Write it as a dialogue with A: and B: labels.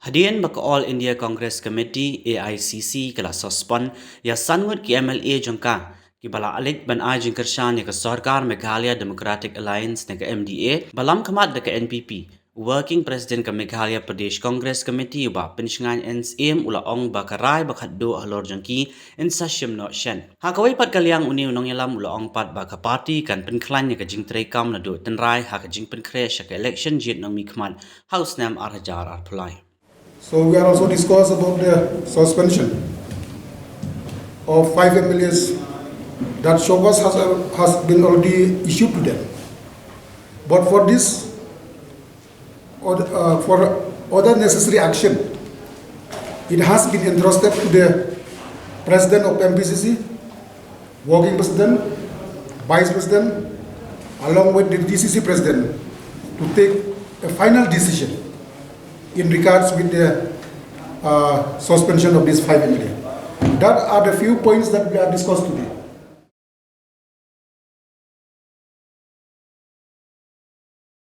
A: Hadian baka All India Congress Committee AICC kala suspend ya ngut ki MLA jongka ki bala alik ban ai jingkershan ya ka Sorkar Meghalaya Democratic Alliance ne ka MDA balam khamat de ka NPP Working President ka Meghalaya Pradesh Congress Committee ba penisngan NSM ula ong ba karai ba khatduh halor jongki in sa shim no shen ha kawai pat kalyang uni unong yalam ula ong pat ba ka party kan penklan ya ka jingtrei kam na do tenrai ha ka jing penkre sha ka election jit nang mi khamat house nam arhajar arpulai.
B: So we are also discussed about the suspension of 5 MLAs that Showcase has been already issued to them. But for this, for other necessary action, it has been entrusted to the President of MPCC, Working President, Vice President, along with the DCC President to take a final decision in regards with the suspension of these 5 MLA. That are the few points that we have discussed today.